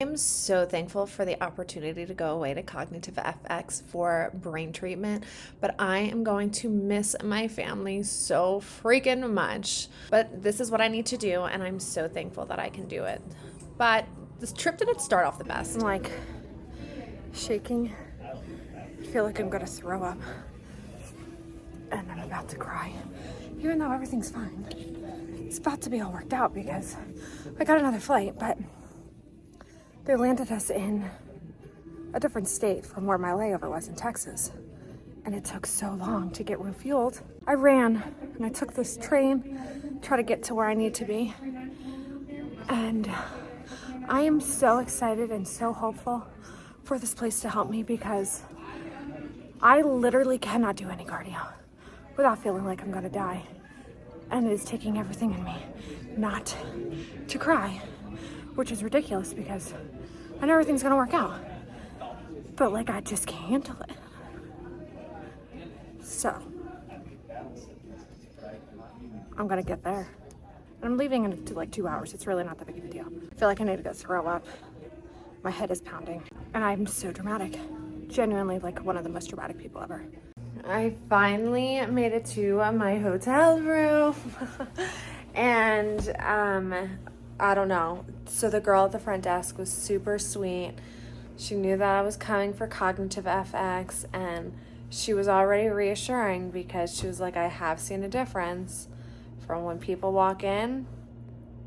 I'm so thankful for the opportunity to go away to Cognitive FX for brain treatment, but I am going to miss my family so freaking much. But this is what I need to do, and I'm so thankful that I can do it. But this trip didn't start off the best. I'm like shaking. I feel like I'm gonna throw up. And I'm about to cry. Even though everything's fine. It's about to be all worked out because I got another flight, but they landed us in a different state from where my layover was in Texas. And it took so long to get refueled. I ran and I took this train, try to get to where I need to be. And I am so excited and so hopeful for this place to help me because I literally cannot do any cardio without feeling like I'm gonna die. And it is taking everything in me not to cry, which is ridiculous because I know everything's gonna work out. But like, I just can't handle it. So, I'm gonna get there. And I'm leaving in like 2 hours. It's really not that big of a deal. I feel like I need to go throw up. My head is pounding. And I'm so dramatic. Genuinely like one of the most dramatic people ever. I finally made it to my hotel room. And I don't know. So the girl at the front desk was super sweet. She knew that I was coming for Cognitive FX, and she was already reassuring because she was like, I have seen a difference from when people walk in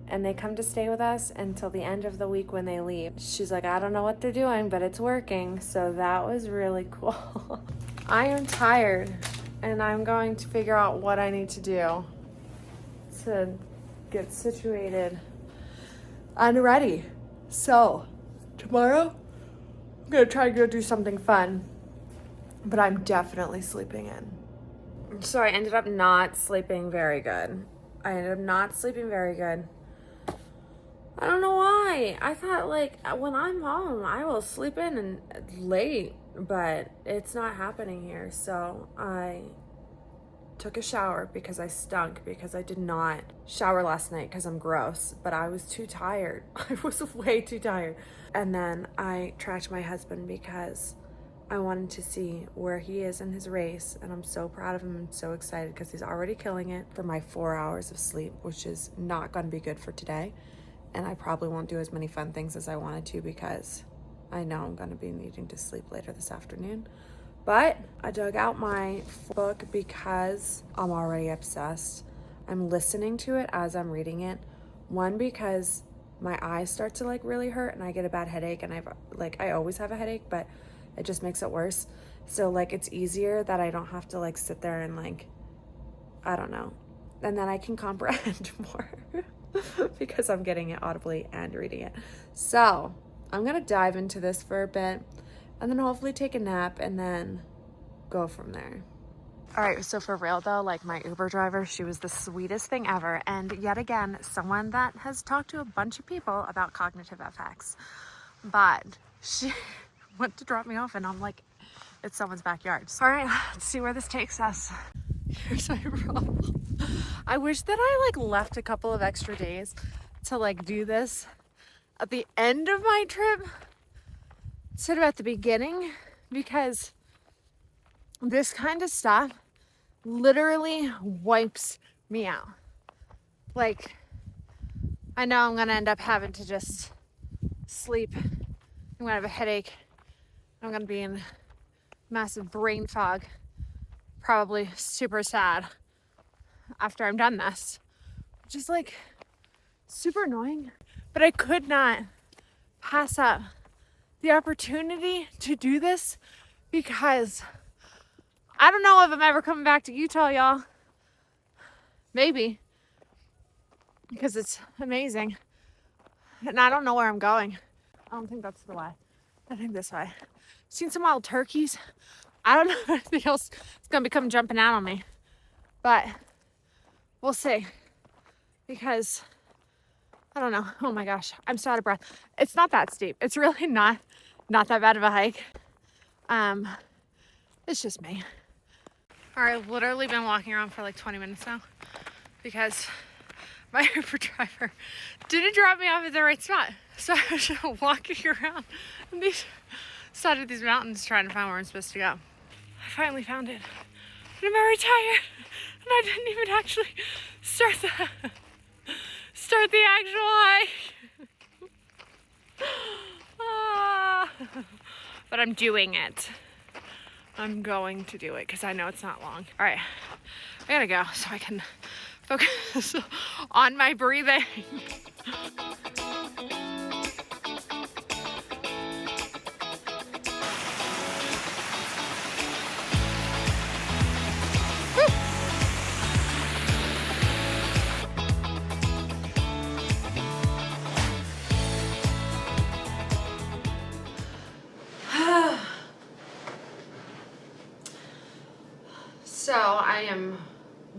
and they come to stay with us until the end of the week when they leave. She's like, I don't know what they're doing, but it's working. So that was really cool. I am tired, and I'm going to figure out what I need to do to get situated and ready. So tomorrow I'm gonna try to go do something fun, but I'm definitely sleeping in. So I ended up not sleeping very good. I don't know why. I thought like when I'm home, I will sleep in and late, but it's not happening here. So I took a shower because I stunk, because I did not shower last night because I'm gross, but I was too tired. I was way too tired. And then I tracked my husband because I wanted to see where he is in his race, and I'm so proud of him. I'm so excited because he's already killing it for my 4 hours of sleep, which is not going to be good for today. And I probably won't do as many fun things as I wanted to because I know I'm going to be needing to sleep later this afternoon. But I dug out my book because I'm already obsessed. I'm listening to it as I'm reading it. One, because my eyes start to like really hurt and I get a bad headache, and I always have a headache, but it just makes it worse. So like it's easier that I don't have to like sit there and like, I don't know. And then I can comprehend more because I'm getting it audibly and reading it. So I'm gonna dive into this for a bit and then hopefully take a nap and then go from there. All right, so for real though, like my Uber driver, she was the sweetest thing ever. And yet again, someone that has talked to a bunch of people about Cognitive FX. But she went to drop me off and I'm like, it's someone's backyard. All right, let's see where this takes us. Here's my problem. I wish that I like left a couple of extra days to like do this at the end of my trip instead of at the beginning, because this kind of stuff literally wipes me out. Like, I know I'm gonna end up having to just sleep. I'm gonna have a headache. I'm gonna be in massive brain fog, probably super sad after I'm done this, which is like super annoying. But I could not pass up the opportunity to do this because I don't know if I'm ever coming back to Utah, y'all. Maybe, because it's amazing. And I don't know where I'm going. I don't think that's the way. I think this way. Seen some wild turkeys. I don't know if anything else is gonna come jumping out on me, but we'll see. Because I don't know. Oh my gosh, I'm so out of breath. It's not that steep. It's really not that bad of a hike. It's just me. All right, I've literally been walking around for like 20 minutes now because my Uber driver didn't drop me off at the right spot. So I was just walking around on these side of these mountains trying to find where I'm supposed to go. I finally found it. And I'm very tired. And I didn't even actually start the actual hike. Ah. But I'm doing it. I'm going to do it because I know it's not long. All right, I gotta go so I can focus on my breathing. So I am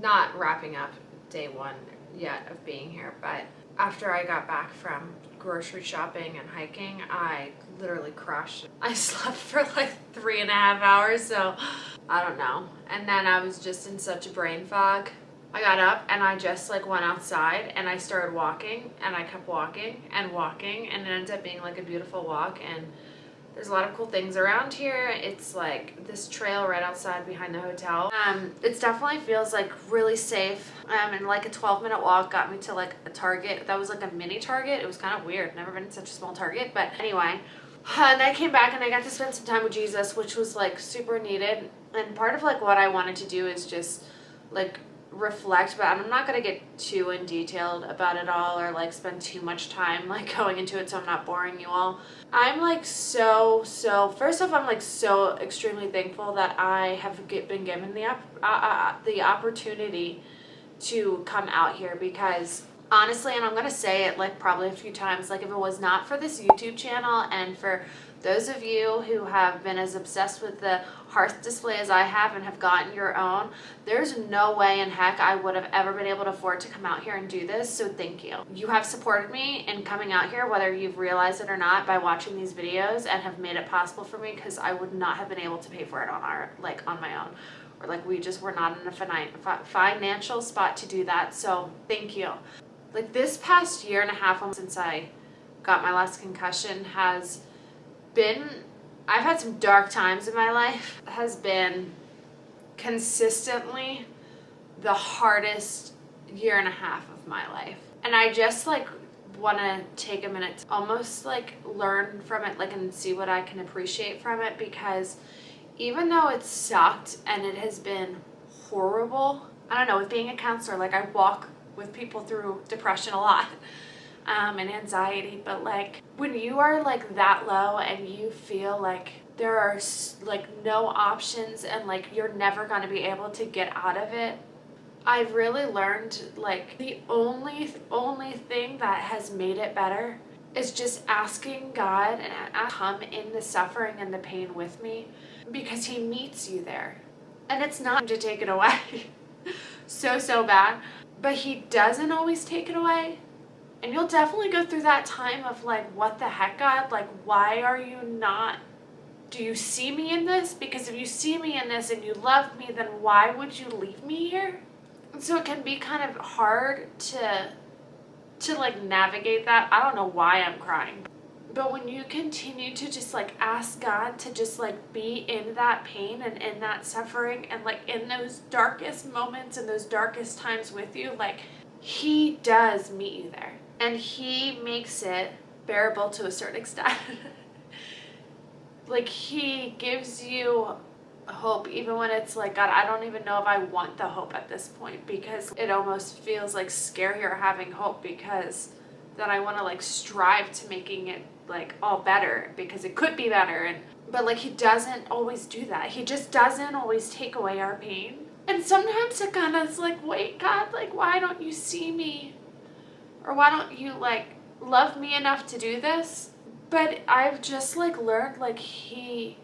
not wrapping up day one yet of being here, but after I got back from grocery shopping and hiking, I literally crashed. I slept for like 3.5 hours, so I don't know. And then I was just in such a brain fog. I got up and I just like went outside and I started walking, and I kept walking and walking, and it ended up being like a beautiful walk. And there's a lot of cool things around here. It's like this trail right outside behind the hotel. It definitely feels like really safe. And like a 12-minute walk got me to like a Target. That was like a mini Target. It was kind of weird. Never been in such a small Target. But anyway, and I came back and I got to spend some time with Jesus, which was like super needed. And part of like what I wanted to do is just like reflect, but I'm not going to get too in detailed about it all or like spend too much time like going into it so I'm not boring you all. I'm like so first off, I'm like so extremely thankful that I have been given the opportunity to come out here, because honestly, and I'm gonna say it like probably a few times, like if it was not for this YouTube channel and for those of you who have been as obsessed with the hearth display as I have and have gotten your own, there's no way in heck I would have ever been able to afford to come out here and do this. So thank you. You have supported me in coming out here, whether you've realized it or not, by watching these videos, and have made it possible for me, because I would not have been able to pay for it on my own. Or like we just were not in a financial spot to do that. So thank you. Like this past year and a half since I got my last concussion has been, I've had some dark times in my life. It has been consistently the hardest year and a half of my life. And I just like want to take a minute to almost like learn from it, like, and see what I can appreciate from it, because even though it sucked and it has been horrible, I don't know, with being a counselor, like I walk with people through depression a lot, and anxiety, but like when you are like that low and you feel like there are like no options and like you're never going to be able to get out of it, I've really learned like the only thing that has made it better is just asking God and come in the suffering and the pain with me, because he meets you there. And it's not to take it away so bad, but he doesn't always take it away. And you'll definitely go through that time of like, what the heck, God? Like, why are you not, do you see me in this? Because if you see me in this and you love me, then why would you leave me here? And so it can be kind of hard to like navigate that. I don't know why I'm crying. But when you continue to just like ask God to just like be in that pain and in that suffering and like in those darkest moments and those darkest times with you, like he does meet you there. And he makes it bearable to a certain extent. Like he gives you hope even when it's like, God, I don't even know if I want the hope at this point, because it almost feels like scarier having hope, because then I want to like strive to making it like all better, because it could be better. But like he doesn't always do that. He just doesn't always take away our pain. And sometimes it kind of is like, wait, God, like why don't you see me? Or why don't you like love me enough to do this? But I've just like learned like he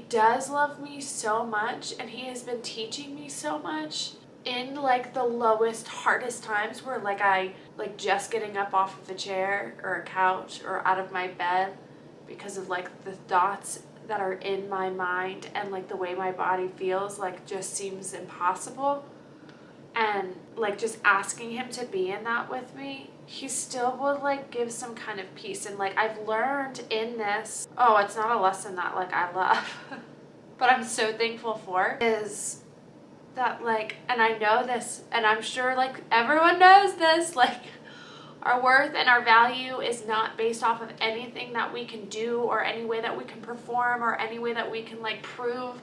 does love me so much, and he has been teaching me so much in like the lowest, hardest times, where like I like just getting up off of a chair or a couch or out of my bed because of like the thoughts that are in my mind, and like the way my body feels like just seems impossible. And like just asking him to be in that with me he still will like give some kind of peace. And like I've learned in this, oh, it's not a lesson that like I love, but I'm so thankful for, is that like, and I know this, and I'm sure like everyone knows this, like our worth and our value is not based off of anything that we can do or any way that we can perform or any way that we can like prove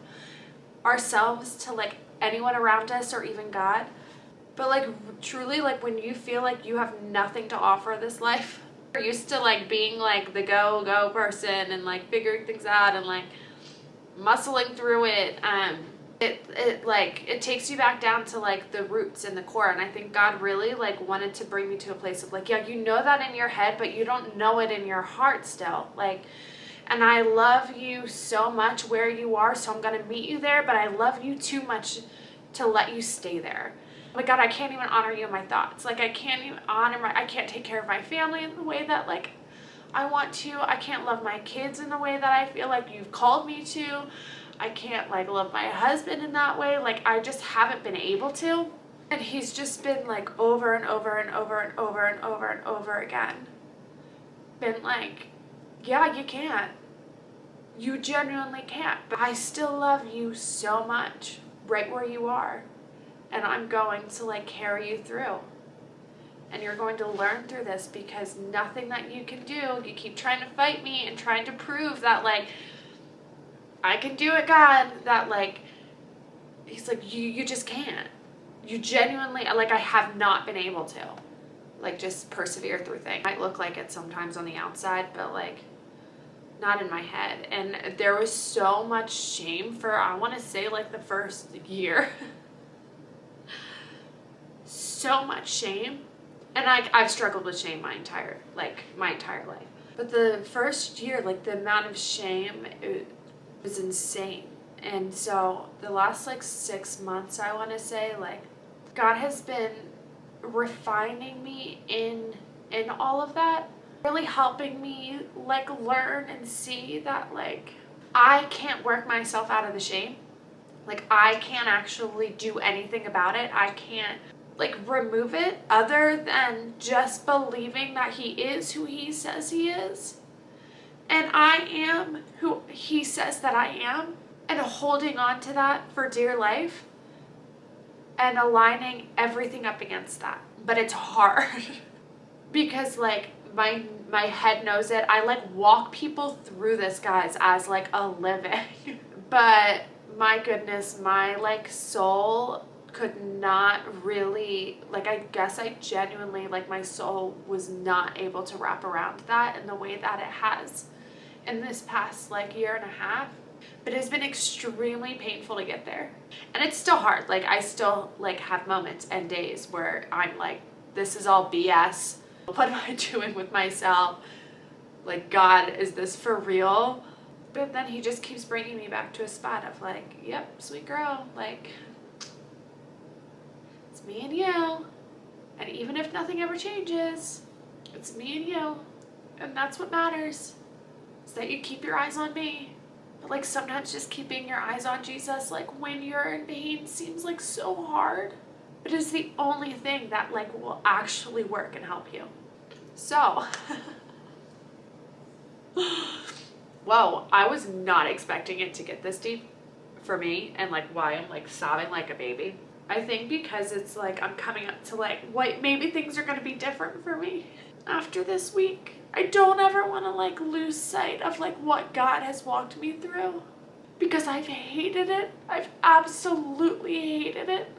ourselves to like anyone around us or even God. But like truly, like when you feel like you have nothing to offer this life, you're used to like being like the go person and like figuring things out and like muscling through it. It takes you back down to like the roots and the core. And I think God really like wanted to bring me to a place of like, yeah, you know that in your head, but you don't know it in your heart still. Like, and I love you so much where you are, so I'm gonna meet you there, but I love you too much to let you stay there. Oh my God, I can't even honor you in my thoughts. Like I can't even I can't take care of my family in the way that like I want to. I can't love my kids in the way that I feel like you've called me to. I can't like love my husband in that way. Like I just haven't been able to. And he's just been like over and over and over and over and over and over again. Been like, yeah, you can't. You genuinely can't. But I still love you so much right where you are. And I'm going to like carry you through. And you're going to learn through this, because nothing that you can do, you keep trying to fight me and trying to prove that like I can do it, God, that like he's like you just can't. You genuinely, like I have not been able to like just persevere through things. It might look like it sometimes on the outside, but like not in my head. And there was so much shame for, I want to say like the first year. So much shame. And I've struggled with shame my entire life. But the first year, like the amount of shame, it was insane. And so the last like 6 months, I want to say, like God has been refining me in all of that, really helping me like learn and see that like I can't work myself out of the shame. Like I can't actually do anything about it. I can't like remove it other than just believing that he is who he says he is. And I am who he says that I am, and holding on to that for dear life and aligning everything up against that. But it's hard because like my head knows it. I like walk people through this, guys, as like a living. But my goodness, my like soul could not really, like I guess I genuinely, like my soul was not able to wrap around that in the way that it has in this past like year and a half. But it's been extremely painful to get there. And it's still hard. Like I still like have moments and days where I'm like, this is all BS. What am I doing with myself? Like, God, is this for real? But then he just keeps bringing me back to a spot of like, yep, sweet girl, like it's me and you. And even if nothing ever changes, it's me and you. And that's what matters, is that you keep your eyes on me. But like sometimes just keeping your eyes on Jesus, like when you're in pain, seems like so hard. But it's the only thing that like will actually work and help you. So, whoa, I was not expecting it to get this deep for me, and like why I'm like sobbing like a baby. I think because it's like I'm coming up to like, what, maybe things are going to be different for me after this week. I don't ever want to like lose sight of like what God has walked me through, because I've hated it. I've absolutely hated it.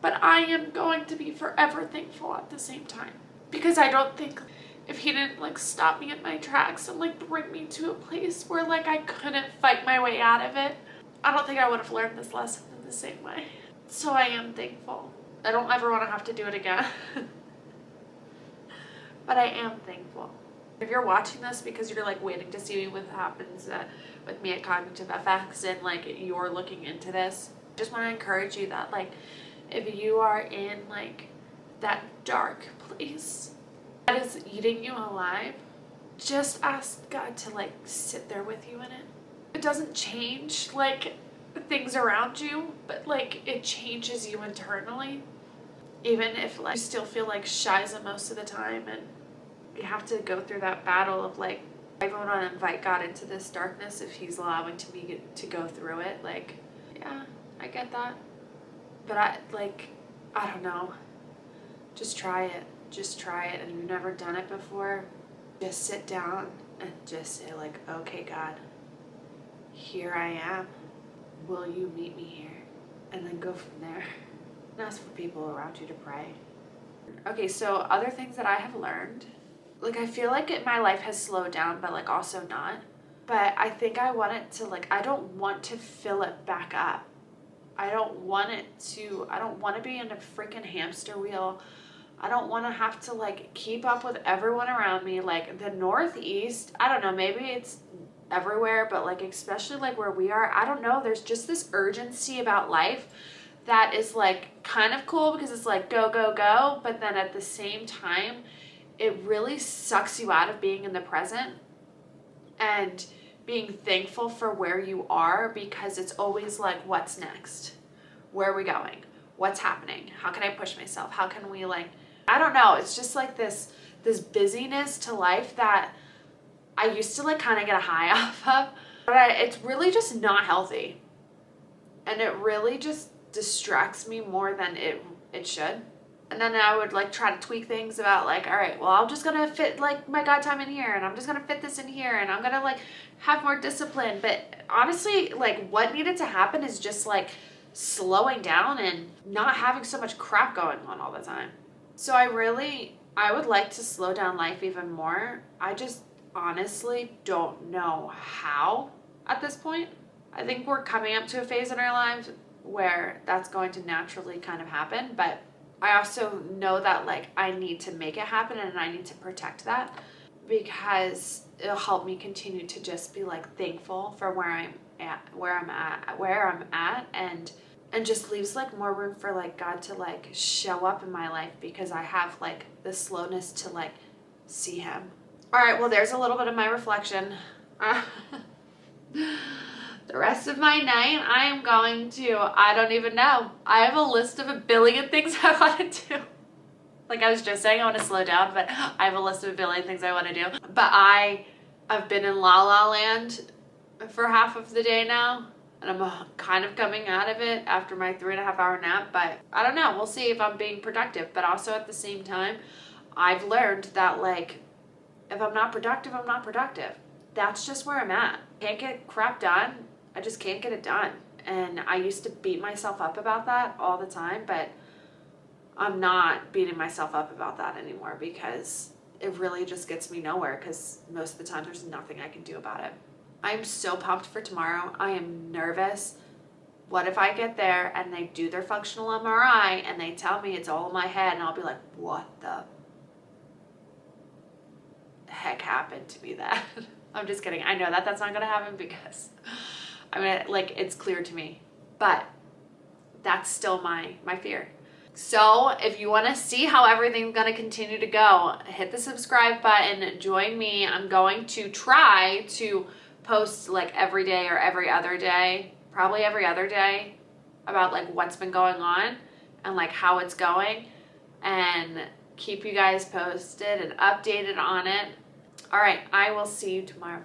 But I am going to be forever thankful at the same time, because I don't think if he didn't like stop me in my tracks and like bring me to a place where like I couldn't fight my way out of it, I don't think I would have learned this lesson in the same way. So I am thankful. I don't ever want to have to do it again. But I am thankful. If you're watching this because you're like waiting to see what happens with me at Cognitive FX and like you're looking into this, I just want to encourage you that like if you are in like that dark place that is eating you alive, just ask God to like sit there with you in it. It doesn't change like things around you, but like it changes you internally. even if like you still feel like Shiza most of the time, and you have to go through that battle of like, I want to invite God into this darkness if he's allowing me to go through it. Like, yeah, I get that. But I don't know. Just try it. Just try it. And you've never done it before, just sit down and just say like, okay, God, here I am. Will you meet me here? And then go from there. And ask for people around you to pray. Okay, so other things that I have learned, like I feel like my life has slowed down, but like also not. But I think I want it to like, I don't want to fill it back up. I don't want to be in a freaking hamster wheel. I don't want to have to like keep up with everyone around me. Like the Northeast, I don't know, maybe it's everywhere, but like especially like where we are, I don't know, there's just this urgency about life that is like kind of cool because it's like go, go, go, but then at the same time, it really sucks you out of being in the present and being thankful for where you are, because it's always like, what's next? Where are we going? What's happening? How can I push myself? How can we like, I don't know. It's just like this busyness to life that I used to like kind of get a high off of, but it's really just not healthy. And it really just distracts me more than it should. And then I would like try to tweak things about like, all right, well, I'm just going to fit like my God time in here, and I'm just going to fit this in here, and I'm going to like have more discipline. But honestly, like what needed to happen is just like slowing down and not having so much crap going on all the time. So I would like to slow down life even more. I just honestly don't know how at this point. I think we're coming up to a phase in our lives where that's going to naturally kind of happen, but I also know that like I need to make it happen, and I need to protect that, because it'll help me continue to just be like thankful for where I'm at, and just leaves like more room for like God to like show up in my life, because I have like the slowness to like see him. All right, well, there's a little bit of my reflection. The rest of my night, I am going to, I don't even know. I have a list of a billion things I want to do. Like I was just saying, I want to slow down, but I have a list of a billion things I want to do. But I've been in La La Land for half of the day now, and I'm kind of coming out of it after my 3.5-hour nap. But I don't know. We'll see if I'm being productive. But also at the same time, I've learned that like, if I'm not productive, I'm not productive. That's just where I'm at. Can't get crap done. I just can't get it done. And I used to beat myself up about that all the time, but I'm not beating myself up about that anymore, because it really just gets me nowhere, because most of the time there's nothing I can do about it. I'm so pumped for tomorrow. I am nervous. What if I get there and they do their functional MRI and they tell me it's all in my head, and I'll be like, what the heck happened to me then? I'm just kidding. I know that that's not going to happen, because I mean, like, it's clear to me, but that's still my fear. So if you want to see how everything's going to continue to go, hit the subscribe button, join me. I'm going to try to post like every day or every other day, probably every other day, about like what's been going on and like how it's going, and keep you guys posted and updated on it. All right, I will see you tomorrow.